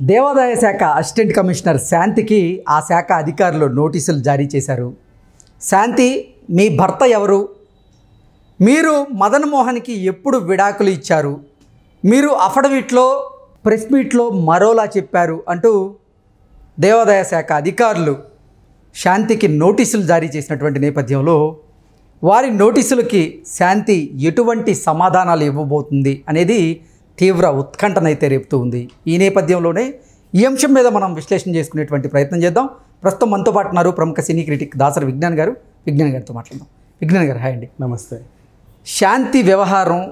దేవాదాయ శాఖ assistant commissioner శాంతికి ఆ శాఖ అధికారులు నోటీసులు జారీ చేశారు. శాంతి, మీ భర్త ఎవరు? మీరు మదన్ మోహన్కి ఎప్పుడు విడాకులు ఇచ్చారు? మీరు అఫిడవిట్లో ప్రెస్ మీట్లో మరోలా చెప్పారు అంటూ దేవాదాయ శాఖ అధికారులు శాంతికి నోటీసులు జారీ చేసినటువంటి నేపథ్యంలో వారి నోటీసులకి శాంతి ఎటువంటి సమాధానాలు ఇవ్వబోతుంది అనేది తీవ్ర ఉత్కంఠనైతే రేపుతూ ఉంది. ఈ నేపథ్యంలోనే ఈ అంశం మీద మనం విశ్లేషణ చేసుకునేటువంటి ప్రయత్నం చేద్దాం. ప్రస్తుతం మనతో పాటు ఉన్నారు ప్రముఖ సినీ క్రిటిక్ దాసరి విజ్ఞాన్ గారు. విజ్ఞాన్ గారితో మాట్లాడదాం. విజ్ఞాన్ గారు, హాయ్ అండి. నమస్తే. శాంతి వ్యవహారం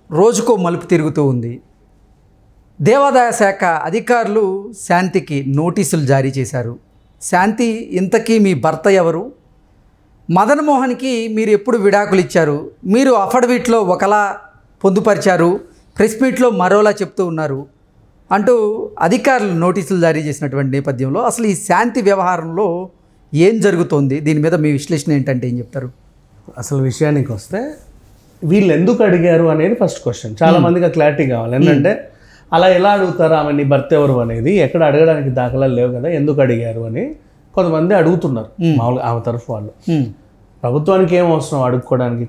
రోజుకో మలుపు తిరుగుతూ ఉంది. దేవాదాయ శాఖ అధికారులు శాంతికి నోటీసులు జారీ చేశారు. శాంతి, ఇంతకీ మీ భర్త ఎవరు? మదన్ మోహన్కి మీరు ఎప్పుడు విడాకులు ఇచ్చారు? మీరు అఫిడవిట్లో ఒకలా పొందుపరిచారు, ప్రెస్ మీట్లో మరోలా చెప్తూ ఉన్నారు అంటూ అధికారులు నోటీసులు జారీ చేసినటువంటి నేపథ్యంలో అసలు ఈ శాంతి వ్యవహారంలో ఏం జరుగుతోంది? దీని మీద మీ విశ్లేషణ ఏంటంటే ఏం చెప్తారు? అసలు విషయానికి వస్తే వీళ్ళు ఎందుకు అడిగారు అనేది ఫస్ట్ క్వశ్చన్. చాలా మందికి క్లారిటీ కావాలి. ఏంటంటే అలా ఎలా అడుగుతారు, ఆమె నీ భర్త ఎవరు అనేది ఎక్కడ అడగడానికి దాఖలాలు లేవు కదా, ఎందుకు అడిగారు అని కొంతమంది అడుగుతున్నారు. మామూలుగా ఆమె తరఫు వాళ్ళు. ప్రభుత్వానికి ఏం అవసరం అడుక్కోవడానికి,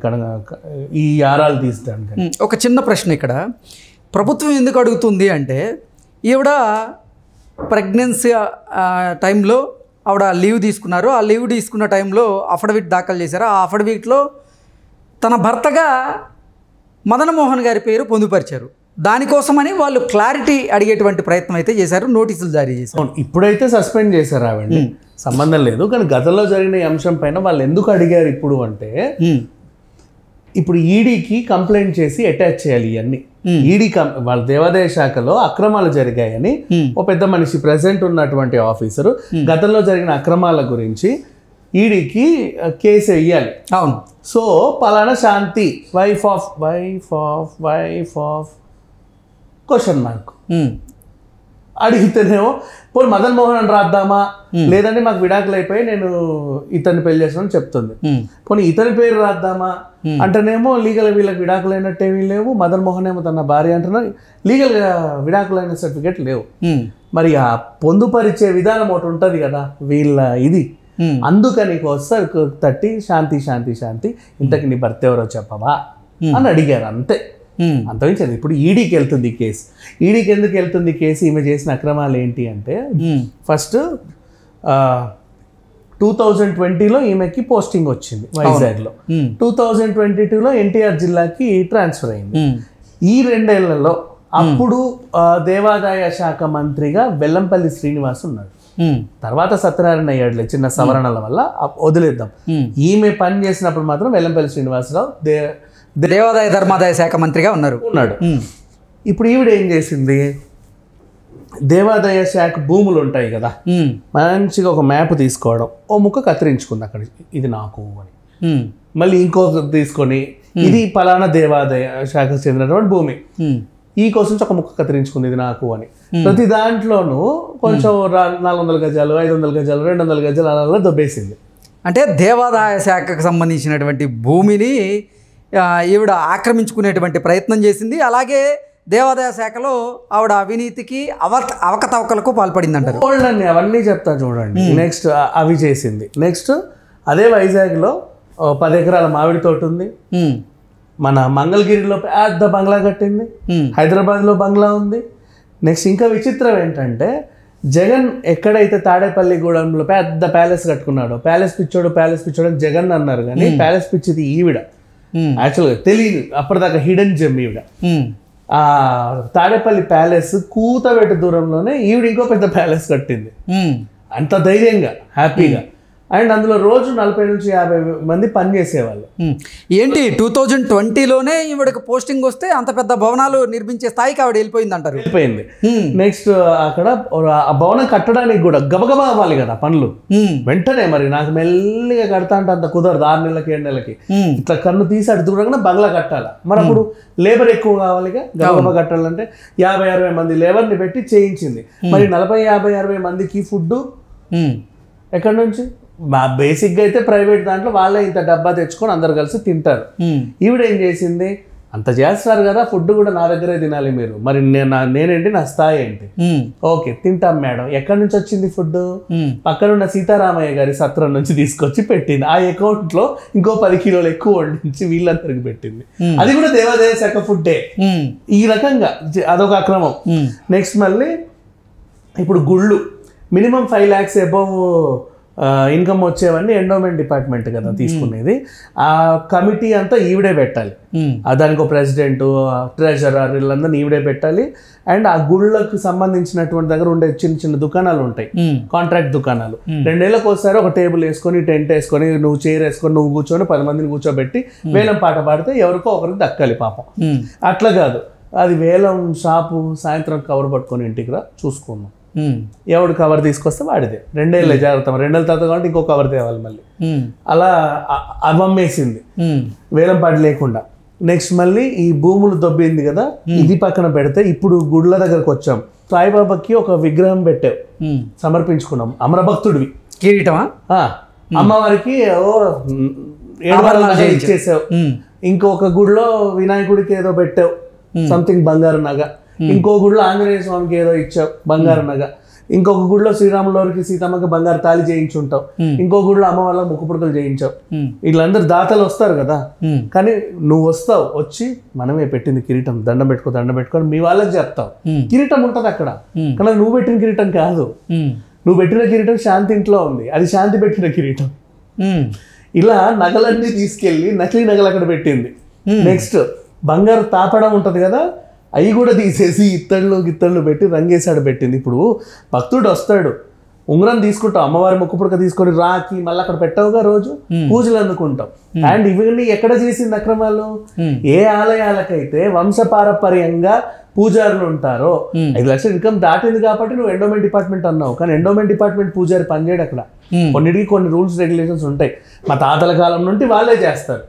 ఈ ఆరాలు తీసడానికి? ఒక చిన్న ప్రశ్న ఇక్కడ. ప్రభుత్వం ఎందుకు అడుగుతుంది అంటే, ఈవిడ ప్రెగ్నెన్సీ టైంలో ఆవిడ లీవ్ తీసుకున్నారు. ఆ లీవ్ తీసుకున్న టైంలో అఫిడవిట్ దాఖలు చేశారు. ఆ అఫిడవిట్లో తన భర్తగా మదన్ మోహన్ గారి పేరు పొందుపరిచారు. దానికోసమని వాళ్ళు క్లారిటీ అడిగేటువంటి ప్రయత్నం అయితే చేశారు, నోటీసులు జారీ చేశారు. ఇప్పుడైతే సస్పెండ్ చేశారు ఆవిడ, సంబంధం లేదు. కానీ గతంలో జరిగిన ఈ అంశం పైన వాళ్ళు ఎందుకు అడిగారు ఇప్పుడు అంటే, ఇప్పుడు ఈడీకి కంప్లైంట్ చేసి అటాచ్ చేయాలి ఇవన్నీ. ఈడీ వాళ్ళ దేవాదాయ శాఖలో అక్రమాలు జరిగాయని ఓ పెద్ద మనిషి, ప్రెసెంట్ ఉన్నటువంటి ఆఫీసరు, గతంలో జరిగిన అక్రమాల గురించి ఈడీకి కేసు వేయాలి. అవును. సో పలానా శాంతి వైఫ్ ఆఫ్ క్వశ్చన్ మార్క్ అడిగితేనేమో పోనీ మదన్ మోహన్ అని రాద్దామా, లేదంటే మాకు విడాకులు అయిపోయి నేను ఇతన్ని పెళ్లి చేస్తానని చెప్తుంది. పోనీ ఇతని పేరు రాద్దామా అంటేనేమో లీగల్ వీళ్ళకి విడాకులు అయినట్టేమీ లేవు. మదన్ మోహన్ ఏమో తన భార్య అంటున్నారు, లీగల్గా విడాకులైన సర్టిఫికేట్ లేవు. మరి ఆ పొందుపరిచే విధానం ఒకటి ఉంటుంది కదా వీళ్ళ ఇది. అందుకని వస్తారు తట్టి శాంతి శాంతి శాంతి ఇంతకి నీ భర్త ఎవరో చెప్పవా అని అడిగారు, అంతే. అంతమించదు. ఇప్పుడు ఈడీకి వెళ్తుంది కేసు. ఈడీకి ఎందుకు వెళ్తుంది కేసు? ఈమె చేసిన అక్రమాలు ఏంటి అంటే, ఫస్ట్ 2020లో ఈమెకి పోస్టింగ్ వచ్చింది వైజాగ్లో. 2022లో ఎన్టీఆర్ జిల్లాకి ట్రాన్స్ఫర్ అయింది. ఈ 2 ఏళ్లలో అప్పుడు దేవాదాయ శాఖ మంత్రిగా వెల్లంపల్లి శ్రీనివాస్ ఉన్నాడు. తర్వాత సత్యనారాయణ అయ్యాడులే, చిన్న సవరణల వల్ల వదిలేద్దాం. ఈమె పని చేసినప్పుడు మాత్రం వెల్లంపల్లి శ్రీనివాసరావు దేవాదాయ ధర్మాదాయ శాఖ మంత్రిగా ఉన్నాడు. ఇప్పుడు ఈవిడ ఏం చేసింది, దేవాదాయ శాఖ భూములు ఉంటాయి కదా, మంచిగా ఒక మ్యాప్ తీసుకోవడం, ఓ ముక్క కత్తిరించుకుంది అక్కడ, ఇది నాకు అని. మళ్ళీ ఇంకొక తీసుకొని ఇది పలానా దేవాదాయ శాఖకు చెందినటువంటి భూమి, ఈ కోసం ఒక ముక్క కత్తిరించుకుంది, ఇది నాకు అని. ప్రతి దాంట్లోనూ కొంచెం 400 గజాలు, 500 గజాలు, 200 గజాలు అలా దొబ్బేసింది. అంటే దేవాదాయ శాఖకు సంబంధించినటువంటి భూమిని ఈవిడ ఆక్రమించుకునేటువంటి ప్రయత్నం చేసింది. అలాగే దేవాదాయ శాఖలో ఆవిడ అవినీతికి అవకతవకలకు పాల్పడింది అంటారు. అవన్నీ చెప్తా చూడండి. నెక్స్ట్ అవి చేసింది. నెక్స్ట్ అదే వైజాగ్లో 10 ఎకరాల మామిడి తోట ఉంది. మన మంగళగిరిలో పెద్ద బంగ్లా కట్టింది. హైదరాబాద్లో బంగ్లా ఉంది. నెక్స్ట్ ఇంకా విచిత్రం ఏంటంటే, జగన్ ఎక్కడైతే తాడేపల్లిగూడెంలో పెద్ద ప్యాలెస్ కట్టుకున్నాడో, ప్యాలెస్ పిచ్చోడు అని జగన్ అన్నారు, కానీ ప్యాలెస్ పిచ్చిది ఈవిడ. యాక్చువల్గా తెలియదు అప్పటిదాకా, హిడెన్ జెమ్ ఈవిడ. ఆ తాడేపల్లి ప్యాలెస్ కూతబెట్ట దూరంలోనే ఈవిడ ఇంకో పెద్ద ప్యాలెస్ కట్టింది, అంత ధైర్యంగా, హ్యాపీగా. అండ్ అందులో రోజు 40 నుంచి 50 మంది పనిచేసేవాళ్ళు. ఏంటి 2020లోనే ఈవిడకి పోస్టింగ్ వస్తే అంత పెద్ద భవనాలు నిర్మించే స్థాయికి ఆవిడ వెళ్ళిపోయింది. నెక్స్ట్ అక్కడ ఆ భవనం కట్టడానికి కూడా గబగబా అవ్వాలి కదా పనులు, వెంటనే. మరి నాకు మెల్లిగా కడతా అంటే అంత కుదరదు, 6 నెలలకి 7 నెలలకి. ఇట్లా కన్ను తీసి అటు దూరంగా బంగ్లా కట్టాలి. మరి అప్పుడు లేబర్ ఎక్కువ కావాలిగా, గబగబా కట్టాలంటే 50-60 మంది లేబర్ని పెట్టి చేయించింది. మరి 40-50-60 మందికి ఫుడ్ ఎక్కడి నుంచి? బేసిక్గా అయితే ప్రైవేట్ దాంట్లో వాళ్ళే ఇంత డబ్బా తెచ్చుకొని అందరు కలిసి తింటారు. ఈవిడ ఏం చేసింది, అంత చేస్తారు కదా, ఫుడ్ కూడా నా దగ్గరే తినాలి మీరు, మరి నేనేంటి, నా స్థాయి ఏంటి? ఓకే తింటాం మేడం. ఎక్కడి నుంచి వచ్చింది ఫుడ్? పక్కనున్న సీతారామయ్య గారి సత్రం నుంచి తీసుకొచ్చి పెట్టింది. ఆ అకౌంట్ లో ఇంకో 10 కిలోలు ఎక్కువ వండించి వీళ్ళందరికి పెట్టింది. అది కూడా దేవాదాయ శాఖ ఫుడ్డే. ఈ రకంగా అదొక అక్రమం. నెక్స్ట్ మళ్ళీ ఇప్పుడు గుళ్ళు మినిమం 5 lakhs అబౌవ్ ఇన్కమ్ వచ్చేవన్నీ ఎండోమెంట్ డిపార్ట్మెంట్ కదా తీసుకునేది. ఆ కమిటీ అంతా ఈవిడే పెట్టాలి. దానికి ప్రెసిడెంట్, ట్రెజరర్ వీళ్ళందరినీ ఈవిడే పెట్టాలి. అండ్ ఆ గుళ్ళకు సంబంధించినటువంటి దగ్గర ఉండే చిన్న చిన్న దుకాణాలు ఉంటాయి, కాంట్రాక్ట్ దుకాణాలు. 2 ఏళ్ళకి ఒకసారి ఒక టేబుల్ వేసుకొని, టెంట్ వేసుకొని, నువ్వు చైర్ వేసుకొని, నువ్వు కూర్చొని 10 మందిని కూర్చోబెట్టి వేలం పాట పాడితే ఎవరికో ఒకరికి దక్కాలి పాపం. అట్లా కాదు, అది వేలం షాపు, సాయంత్రం కవర్ పట్టుకొని ఇంటికి రా చూసుకున్నాం. ఎవడు కవర్ తీసుకొస్తే వాడిదే. 2 ఏళ్ళే జాగ్రత్త, 2 ఏళ్ళ తర్వాత కాబట్టి ఇంకో కవర్ తేవాలి మళ్ళీ. అలా అవమ్మేసింది వేలం పాట లేకుండా. నెక్స్ట్ మళ్ళీ ఈ భూములు దొబ్బింది కదా, ఇది పక్కన పెడితే ఇప్పుడు గుడ్ల దగ్గరకు వచ్చాం. సాయిబాబాకి ఒక విగ్రహం పెట్టావు, సమర్పించుకున్నాం. అమరభక్తుడివి, కిరీటమా? అమ్మవారికి 7 వారాలు ఇచ్చేసావు. ఇంకొక గుడిలో వినాయకుడికి ఏదో పెట్టావు, సంథింగ్ బంగారు నగ. ఇంకో గుడిలో ఆంజనేయ స్వామికి ఏదో ఇచ్చావు, బంగారు నగ. ఇంకొక గుడిలో శ్రీరాములవారికి, సీతమ్మకి బంగారు తాళి చేయించుంటావు. ఇంకో గుడిలో అమ్మ వాళ్ళ ముక్కు పుడకలు చేయించావు. వీళ్ళందరూ దాతలు వస్తారు కదా, కానీ నువ్వు వస్తావు, వచ్చి మనమే పెట్టింది కిరీటం, దండం పెట్టుకొని మీ వాళ్ళకి చెప్తావు. కిరీటం ఉంటది అక్కడ, కానీ నువ్వు పెట్టిన కిరీటం కాదు. నువ్వు పెట్టిన కిరీటం శాంతి ఇంట్లో ఉంది, అది శాంతి పెట్టిన కిరీటం. ఇలా నగలన్నీ తీసుకెళ్లి నకిలీ నగలు అక్కడ పెట్టింది. నెక్స్ట్ బంగారు తాపడం ఉంటది కదా, అవి కూడా తీసేసి ఇత్తళ్ళు పెట్టి రంగేసాడు పెట్టింది. ఇప్పుడు భక్తుడు వస్తాడు, ఉంగరం తీసుకుంటావు, అమ్మవారి ముక్కు పుడక తీసుకొని రాకి మళ్ళీ అక్కడ పెట్టవుగా, రోజు పూజలు అందుకుంటావు. అండ్ ఇవన్నీ ఎక్కడ చేసింది అక్రమాలు? ఏ ఆలయాలకైతే వంశపారపర్యంగా పూజారులు ఉంటారో, 5 లక్షల ఇన్కమ్ దాటింది కాబట్టి నువ్వు ఎండోమెంట్ డిపార్ట్మెంట్ అన్నావు, కానీ ఎండోమెంట్ డిపార్ట్మెంట్ పూజారి పనిచేయడు అక్కడ. కొన్నిటికి కొన్ని రూల్స్ రెగ్యులేషన్స్ ఉంటాయి, మా తాతల కాలం నుండి వాళ్ళే చేస్తారు.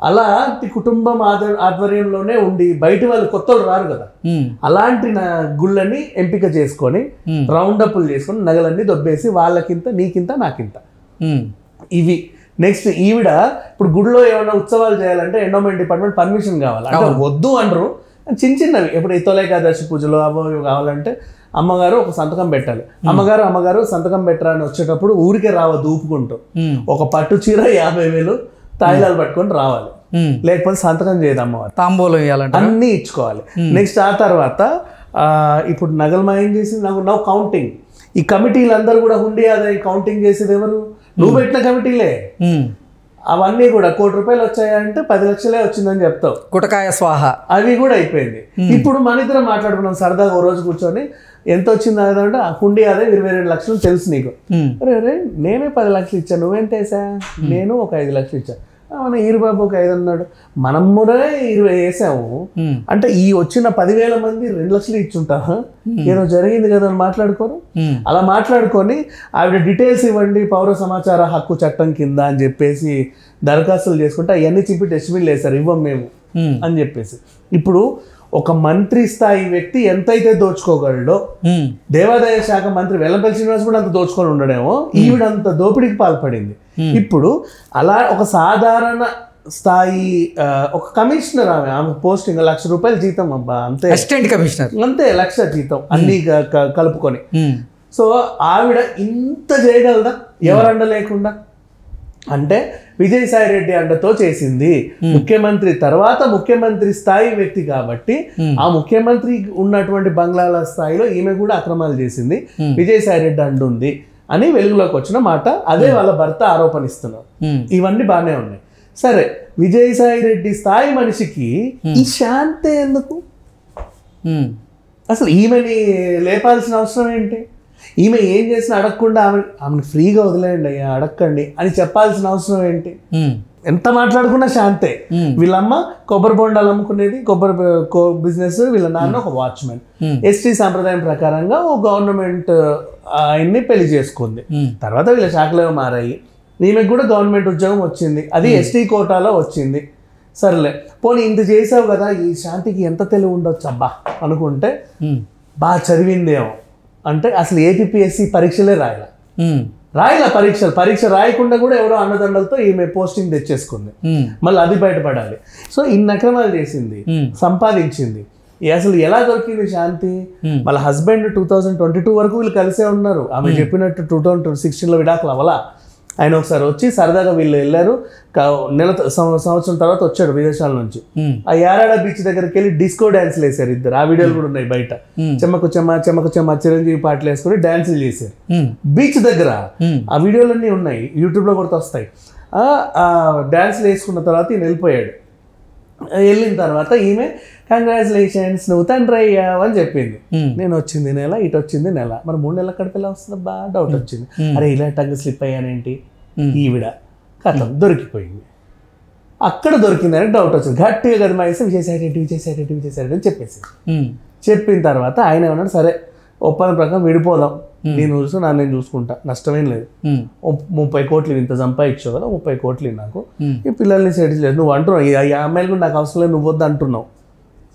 అలాంటి కుటుంబం ఆధ్వర్యంలోనే ఉండి బయట వాళ్ళు కొత్త రారు కదా, అలాంటి గుళ్ళని ఎంపిక చేసుకొని రౌండప్లు చేసుకొని నగలన్నీ దొబ్బేసి వాళ్ళకింత, నీకింత, నాకింత, ఇవి. నెక్స్ట్ ఈవిడ ఇప్పుడు గుడిలో ఏమైనా ఉత్సవాలు చేయాలంటే ఎండోమెంట్ డిపార్ట్మెంట్ పర్మిషన్ కావాలి, అంటే వద్దు అనరు. చిన్నవి ఇప్పుడు ఏకాదశి పూజలు అవో కావాలంటే అమ్మగారు ఒక సంతకం పెట్టాలి. అమ్మగారు సంతకం పెట్టరా అని వచ్చేటప్పుడు ఊరికే రావద్దు, ఊపుకుంటూ ఒక పట్టు చీర 50,000 తాయిలాలు పట్టుకొని రావాలి, లేకపోతే సంతకం చేయదు అమ్మవారు. తాంబూలం ఇవ్వాలంటే అన్ని ఇచ్చుకోవాలి. నెక్స్ట్ ఆ తర్వాత ఇప్పుడు నగలమయం చేసి నాకు కౌంటింగ్, ఈ కమిటీలందరూ కూడా హుండీ ఆదాయ కౌంటింగ్ చేసేది ఎవరు? నువ్వు పెట్టిన కమిటీలే. అవన్నీ కూడా 1 కోటి రూపాయలు వచ్చాయంటే 10 లక్షలే వచ్చిందని చెప్తావు, కుటకాయ స్వాహ. అవి కూడా అయిపోయింది. ఇప్పుడు మన ఇద్దరం మాట్లాడుకున్నాం సరదాగా, ఓ రోజు కూర్చొని ఎంత వచ్చింది అంటే ఆ హుండీ ఆదాయం 22 లక్షలు తెలుసు నీకు. అరే నేనే 10 లక్షలు ఇచ్చాను, నువ్వెంత వేసా? నేను ఒక 5 లక్షలు ఇచ్చాను. మన ఈరుబాబు ఒక 5 అన్నాడు, మనం కూడా 20 వేసాము. అంటే ఈ వచ్చిన 10,000 మంది 2 లక్షలు ఇచ్చుంటారు, ఏదో జరిగింది కదా అని మాట్లాడుకోరు. అలా మాట్లాడుకొని ఆవిడ డీటెయిల్స్ ఇవ్వండి పౌర సమాచార హక్కు చట్టం కింద అని చెప్పేసి దరఖాస్తులు చేసుకుంటే అవన్నీ చింపి డస్ట్బిన్లు వేస్తారు, ఇవ్వం మేము అని చెప్పేసి. ఇప్పుడు ఒక మంత్రి స్థాయి వ్యక్తి ఎంతైతే దోచుకోగలడో, దేవాదాయ శాఖ మంత్రి వెల్లంపల్లి శ్రీనివాస్ కూడా అంత దోచుకొని ఉండడేమో, ఈవిడంత దోపిడీకి పాల్పడింది. ఇప్పుడు అలా ఒక సాధారణ స్థాయి ఒక కమిషనర్, ఆమె పోస్టింగ్ 1 లక్ష రూపాయల జీతం, అబ్బా అంతే, అసిస్టెంట్ కమిషనర్ అంతే, 1 లక్ష జీతం అన్ని కలుపుకొని. సో ఆవిడ ఇంత చేయగలదా ఎవరండ లేకుండా? అంటే విజయసాయి రెడ్డి అండతో చేసింది. ముఖ్యమంత్రి తర్వాత ముఖ్యమంత్రి స్థాయి వ్యక్తి కాబట్టి ఆ ముఖ్యమంత్రి ఉన్నటువంటి బంగ్లాల స్థాయిలో ఈమె కూడా అక్రమాలు చేసింది, విజయసాయి రెడ్డి అండుంది అని వెలుగులోకి వచ్చిన మాట. అదే వాళ్ళ భర్త ఆరోపణిస్తున్నారు. ఇవన్నీ బాగానే ఉన్నాయి. సరే, విజయసాయి రెడ్డి స్థాయి మనిషికి ఈ శాంతే ఎందుకు? అసలు ఈమెని లేపాల్సిన అవసరం ఏంటి? ఈమె ఏం చేసినా అడగకుండా ఆమెను ఫ్రీగా వదిలేయండి అయ్యా, అడగండి అని చెప్పాల్సిన అవసరం ఏంటి? ఎంత మాట్లాడుకున్నా శాంతే. వీళ్ళమ్మ కొబ్బరి బొండాలు అమ్ముకునేది, కొబ్బరి బిజినెస్, వీళ్ళ నాన్న ఒక వాచ్మెన్. ఎస్టీ సాంప్రదాయం ప్రకారంగా ఓ గవర్నమెంట్ ఆయన్ని పెళ్లి చేసుకుంది. తర్వాత వీళ్ళ శాఖలో మారాయి. ఈమెకు కూడా గవర్నమెంట్ ఉద్యోగం వచ్చింది, అది ఎస్టీ కోటాలో వచ్చింది. సర్లే పోనీ ఇంత చేసావు కదా, ఈ శాంతికి ఎంత తెలివి ఉండొచ్చు అబ్బా అనుకుంటే బాగా చదివిందేమో. అంటే అసలు ఏపీఎస్సి పరీక్షలే రాయాల, రాయల పరీక్ష రాయకుండా కూడా ఎవరో అన్నదండలతో ఈమె పోస్టింగ్ తెచ్చేసుకుంది. మళ్ళీ అది బయటపడాలి. సో ఇన్ని అక్రమాలు చేసింది, సంపాదించింది. అసలు ఎలా దొరికింది శాంతి? వాళ్ళ హస్బెండ్ 2022 వరకు వీళ్ళు కలిసే ఉన్నారు. ఆమె చెప్పినట్టు 2016లో విడాకులు అవ్వలా. ఆయన ఒకసారి వచ్చి సరదాగా వీళ్ళు వెళ్ళారు. సంవత్సరం తర్వాత వచ్చాడు విదేశాల నుంచి. ఆ యారాడ బీచ్ దగ్గరికి వెళ్ళి డిస్కో డాన్స్లు వేశారు ఇద్దరు. ఆ వీడియోలు కూడా ఉన్నాయి బయట. చెమ్మకు చెమ్మ చిరంజీవి పాటలు వేసుకుని డాన్సులు చేశారు బీచ్ దగ్గర. ఆ వీడియోలన్నీ ఉన్నాయి, యూట్యూబ్లో కూడా వస్తాయి. ఆ డాన్స్లు వేసుకున్న తర్వాత ఈయన వెళ్ళిపోయాడు. వెళ్ళిన తర్వాత ఈమె కంగ్రాచులేషన్స్ నువ్వు తండ్రి అయ్యావు అని చెప్పింది. నేను వచ్చింది నెల, ఇటు వచ్చింది నెల, మరి 3 నెలల కడిపిలా వస్తుంది. బాగా డౌట్ వచ్చింది. అరే ఇలా టంగ్ స్లిప్ అయ్యానేంటి, ఈవిడ కథం దొరికిపోయింది. అక్కడ దొరికిందని డౌట్ వచ్చింది. గట్టిగా గదిమాయిస్తే విజయసాయిరెడ్డి అని చెప్పేసి చెప్పిన తర్వాత ఆయన ఏమన్నాడు, సరే ఒప్పందం ప్రకారం విడిపోదాం, నేను నేను చూసుకుంటా, నష్టమేం లేదు. 30 కోట్లు ఇంత సంపాదించావు కదా, 30 కోట్లు నాకు, ఈ పిల్లల్ని సెటిల్ చేసి నువ్వు అంటున్నావు, ఈ అమ్మాయిలు కూడా నాకు అవసరం లేదు, నువ్వు వద్దు అంటున్నావు,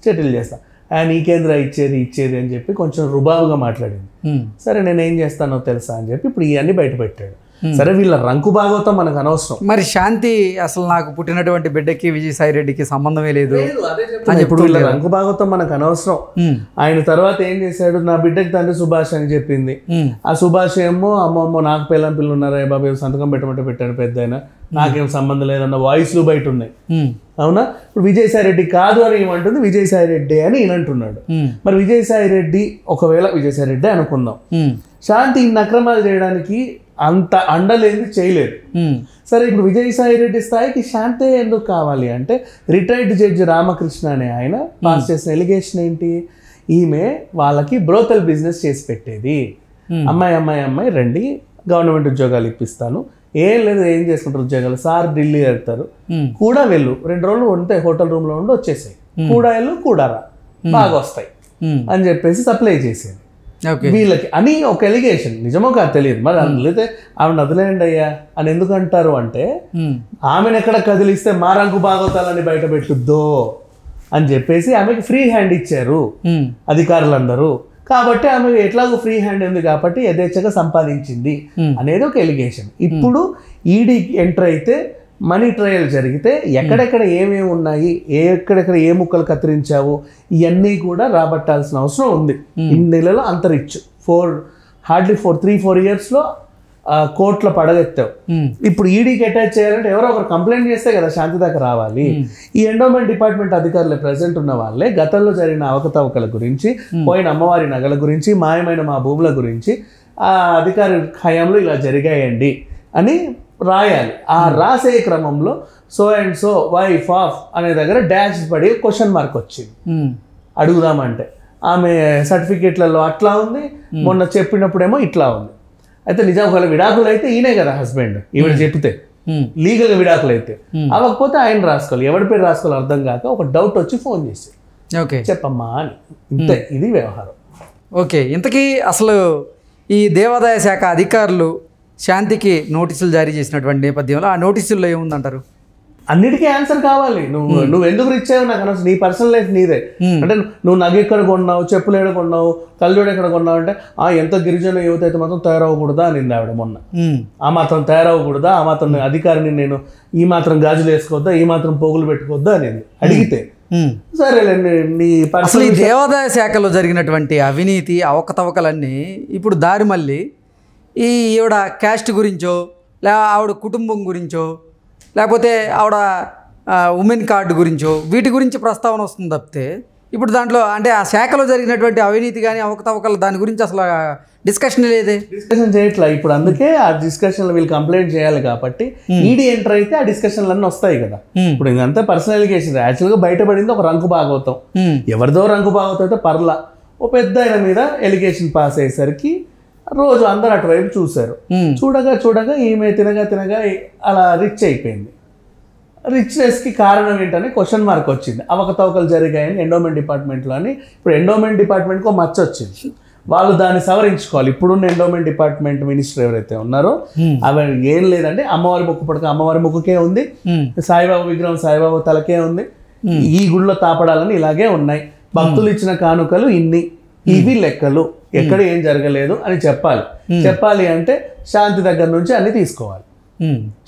సెటిల్ చేస్తా. నీకేంద్ర ఇచ్చేది అని చెప్పి కొంచెం రుబాబుగా మాట్లాడింది. సరే నేను ఏం చేస్తానో తెలుసా అని చెప్పి ఇప్పుడు ఇవన్నీ బయట పెట్టాడు. సరే వీళ్ళ రంకు భాగవతం మనకు అనవసరం. మరి శాంతి అసలు నాకు పుట్టినటువంటి బిడ్డకి విజయసాయిరెడ్డికి సంబంధమే లేదు ఇప్పుడు వీళ్ళ రంకు భాగవతం మనకు అనవసరం. ఆయన తర్వాత ఏం చేశాడు, నా బిడ్డకి తండ్రి సుభాష్ అని చెప్పింది. ఆ సుభాష్ ఏమో అమ్మమ్మ నాకు పిల్లలు ఉన్నారా బాబు, సంతకం పెట్టమంటే పెట్టాడు పెద్ద ఆయన, నాకేం సంబంధం లేదన్న వాయిస్లు బయట ఉన్నాయి. అవునా? ఇప్పుడు విజయసాయిరెడ్డి కాదు అని ఏమంటుంది, విజయసాయిరెడ్డి అని ఈయన అంటున్నాడు. మరి విజయసాయిరెడ్డి ఒకవేళ విజయసాయిరెడ్డి అనుకుందాం, శాంతి ఇన్ని అక్రమాలు చేయడానికి అంత అండలేదు, చేయలేదు. సరే ఇప్పుడు విజయసాయిరెడ్డి స్థాయికి శాంతే ఎందుకు కావాలి అంటే, రిటైర్డ్ జడ్జి రామకృష్ణ అనే ఆయన పాస్ చేసిన ఎలిగేషన్ ఏంటి, ఈమె వాళ్ళకి బ్రోతల్ బిజినెస్ చేసి పెట్టేది. అమ్మాయి రండి గవర్నమెంట్ ఉద్యోగాలు ఇప్పిస్తాను, ఏం లేదు ఏం చేసుకుంటారు ఉద్యోగాలు, సార్ ఢిల్లీ వెళ్తారు, కూడా వెళ్ళు 2 రోజులు ఉంటే హోటల్ రూమ్ లో ఉండి వచ్చేసాయి, కూడా వెళ్ళు కూడా రా బాగా వస్తాయి అని చెప్పేసి సప్లై చేసేది వీళ్ళకి అని ఒక ఎలిగేషన్. నిజమో కాదు తెలియదు. మరి అందులో ఆమెను వదిలేయండి అయ్యా అని ఎందుకు అంటారు అంటే, ఆమెను ఎక్కడ కదిలిస్తే మా రంకు భాగవతాలని బయట పెట్టుద్దో అని చెప్పేసి ఆమెకి ఫ్రీ హ్యాండ్ ఇచ్చారు అధికారులందరూ. కాబట్టి ఆమె ఎట్లాగో ఫ్రీ హ్యాండ్ ఉంది కాబట్టి యథేచ్ఛగా సంపాదించింది అనేది ఒక ఎలిగేషన్. ఇప్పుడు ఈడీ ఎంటర్ అయితే మనీ ట్రయల్ జరిగితే ఎక్కడెక్కడ ఏమేమి ఉన్నాయి, ఎక్కడెక్కడ ఏ ముక్కలు కత్తిరించావు, ఇవన్నీ కూడా రాబట్టాల్సిన అవసరం ఉంది. ఇన్ని నెలలో అంతరిచ్చు 3-4 ఇయర్స్లో కోర్టులో పడగెత్తావు. ఇప్పుడు ఈడీకి అటాచ్ చేయాలంటే ఎవరో ఒకరు కంప్లైంట్ చేస్తే కదా శాంతి దాకా రావాలి. ఈ ఎండోమెంట్ డిపార్ట్మెంట్ అధికారులు ప్రెసెంట్ ఉన్న వాళ్ళే గతంలో జరిగిన అవకతవకల గురించి, పోయిన అమ్మవారి నగల గురించి, మాయమైన మా భూముల గురించి ఆ అధికారి హయాంలో ఇలా జరిగాయండి అని రాయాలి. ఆ రాసే క్రమంలో so and so wife of అనే దగ్గర డాష్ పడి క్వశ్చన్ మార్క్ వచ్చింది. అడుగుదామంటే ఆమె సర్టిఫికేట్లలో అట్లా ఉంది, మొన్న చెప్పినప్పుడేమో ఇట్లా ఉంది. అయితే నిజం ఒకవేళ విడాకులు అయితే ఈయనే కదా హస్బెండ్, ఈవిడ చెప్తే లీగల్గా విడాకులు అయితే అవ్వకపోతే ఆయన రాసుకోవాలి. ఎవరి పేరు రాసుకోవాలి అర్థం కాక ఒక డౌట్ వచ్చి ఫోన్ చేసి చెప్పమ్మా అని, ఇంతే ఇది వ్యవహారం. ఓకే, ఇంతకీ అసలు ఈ దేవాదాయ శాఖ అధికారులు శాంతికి నోటీసులు జారీ చేసినటువంటి నేపథ్యంలో ఆ నోటీసుల్లో ఏముందంటారు? అన్నిటికీ ఆన్సర్ కావాలి. నువ్వు ఎందుకు ఇచ్చావు నాకు అనవసరం, నీ పర్సనల్ లైఫ్ నీదే. అంటే నువ్వు నగ ఎక్కడ కొన్నావు, చెప్పులు ఎక్కడ కొన్నావు, కళ్ళజోడు ఎక్కడ కొన్నావు అంటే ఎంత గిరిజన యువత అయితే మాత్రం తయారవ్వకూడదా అనింది ఆవిడ మొన్న. ఆ మాత్రం తయారవ్వకూడదా, ఆ మాత్రం అధికారిని నేను ఈ మాత్రం గాజులు వేసుకోవద్దా, ఈ మాత్రం పోగులు పెట్టుకోవద్దా అనింది అడిగితే. సరేలేండి, నీ అసలు ఈ దేవాదాయ శాఖలో జరిగినటువంటి అవినీతి అవకతవకలన్నీ ఇప్పుడు దారి మళ్ళీ ఈవిడ క్యాస్ట్ గురించో, ఆవిడ కుటుంబం గురించో, లేకపోతే ఆవిడ ఉమెన్ కార్డు గురించో వీటి గురించి ప్రస్తావన వస్తుంది తప్పితే ఇప్పుడు దాంట్లో అంటే ఆ శాఖలో జరిగినటువంటి అవినీతి కానీ అవకతవకలు దాని గురించి అసలు డిస్కషన్ లేదే, డిస్కషన్ చేయట్లా. ఇప్పుడు అందుకే ఆ డిస్కషన్లో వీళ్ళు కంప్లైంట్ చేయాలి కాబట్టి ఈడీ ఎంటర్ అయితే ఆ డిస్కషన్లు అన్నీ వస్తాయి కదా. ఇప్పుడు ఇంకంతా పర్సనల్ ఎలిగేషన్. యాక్చువల్గా బయటపడింది ఒక రంకు భాగవతం, ఎవరిదో రంకు భాగవతం అయితే పర్లా, ఓ పెద్ద ఆయన మీద ఎలిగేషన్ పాస్ అయ్యేసరికి రోజు అందరు అటువైపు చూశారు. చూడగా ఈమె తినగా అలా రిచ్ అయిపోయింది. రిచ్నెస్కి కారణం ఏంటని క్వశ్చన్ మార్క్ వచ్చింది. అవకతవకలు జరిగాయని ఎండోమెంట్ డిపార్ట్మెంట్లో అని. ఇప్పుడు ఎండోమెంట్ డిపార్ట్మెంట్కి ఒక మచ్చ వచ్చింది, వాళ్ళు దాన్ని సవరించుకోవాలి. ఇప్పుడున్న ఎండోమెంట్ డిపార్ట్మెంట్ మినిస్టర్ ఎవరైతే ఉన్నారో అవి ఏం లేదంటే అమ్మవారి ముక్కు పడక అమ్మవారి ముక్కుకే ఉంది, సాయిబాబా విగ్రహం సాయిబాబా తలకే ఉంది, ఈ గుడిలో తాపడాలని ఇలాగే ఉన్నాయి, భక్తులు ఇచ్చిన కానుకలు ఇన్ని, ఇవి లెక్కలు, ఎక్కడ ఏం జరగలేదు అని చెప్పాలి అంటే శాంతి దగ్గర నుంచి అన్ని తీసుకోవాలి.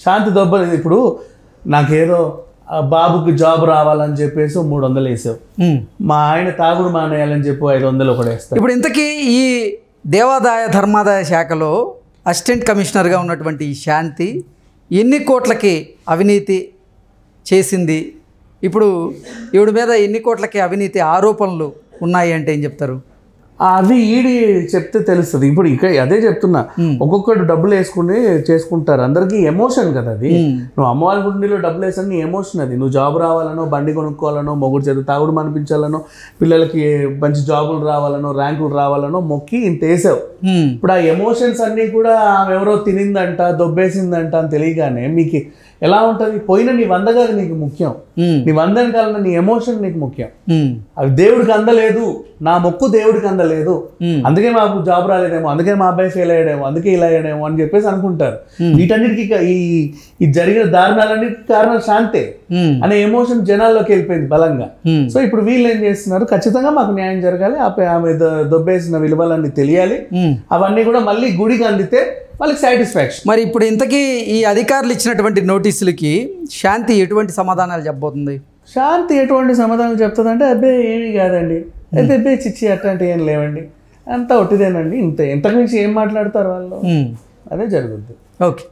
శాంతి దొబ్బలు ఇప్పుడు నాకేదో బాబుకి జాబ్ రావాలని చెప్పేసి 300 వేసావు, మా ఆయన తాగుడు మానేయాలని చెప్పి 500 ఒకటి వేస్తావు. ఇప్పుడు ఇంతకీ ఈ దేవాదాయ ధర్మాదాయ శాఖలో అసిస్టెంట్ కమిషనర్గా ఉన్నటువంటి ఈ శాంతి ఎన్ని కోట్లకి అవినీతి చేసింది? ఇప్పుడు ఈవిడ మీద ఎన్ని కోట్లకి అవినీతి ఆరోపణలు ఉన్నాయి అంటే ఏం చెప్తారు? అవి ఈడి చెప్తే తెలుస్తుంది. ఇప్పుడు ఇక అదే చెప్తున్నా, ఒక్కొక్కటి డబ్బులు వేసుకుని చేసుకుంటారు, అందరికీ ఎమోషన్ కదా అది. నువ్వు అమ్మవారి గుండెలో డబ్బులు వేసాను, నీ ఎమోషన్ అది. నువ్వు జాబ్ రావాలనో, బండి కొనుక్కోవాలనో, మొగుడు చదువు తాగుడు మనిపించాలనో, పిల్లలకి మంచి జాబులు రావాలనో, ర్యాంకులు రావాలనో మొక్కి ఇంత వేసావు. ఇప్పుడు ఆ ఎమోషన్స్ అన్నీ కూడా ఆమె ఎవరో తినిందంట, దొబ్బేసిందంట అని తెలియగానే మీకు ఎలా ఉంటుంది? పోయిన నీ 100 కాదు నీకు ముఖ్యం, నీ 100 కాలన్నా నీ ఎమోషన్ నీకు ముఖ్యం. అది దేవుడికి అందలేదు, నా మొక్కు దేవుడికి అందలేదు, అందుకే మాకు జాబ్ రాలేదేమో, అందుకే మా అబ్బాయి ఫెయిల్ అయ్యాడేమో, అందుకే ఇలా అయ్యాడేమో అని చెప్పేసి అనుకుంటారు. వీటన్నిటికీ ఈ జరిగిన దారుణాలన్నిటికీ కారణం శాంతే అనే ఎమోషన్ జనాల్లోకి వెళ్ళిపోయింది బలంగా. సో ఇప్పుడు వీళ్ళు ఏం చేస్తున్నారు, ఖచ్చితంగా మాకు న్యాయం జరగాలి, ఆమె దొబ్బేసిన విలువలన్నీ తెలియాలి, అవన్నీ కూడా మళ్ళీ గుడికి అందితే వాళ్ళకి సాటిస్ఫాక్షన్. మరి ఇప్పుడు ఇంతకీ ఈ అధికారులు ఇచ్చినటువంటి నోటీసులకి శాంతి ఎటువంటి సమాధానాలు చెప్పబోతుంది? శాంతి ఎటువంటి సమాధానం చెప్తుందంటే, అబ్బే ఏమీ కాదండి, అబ్బే చిచ్చి అట్లాంటివి ఏం లేవండి, అంతా ఒట్టిదేనండి, ఇంతకు మించి ఏం మాట్లాడతారు వాళ్ళు, అదే జరుగుద్ది. ఓకే.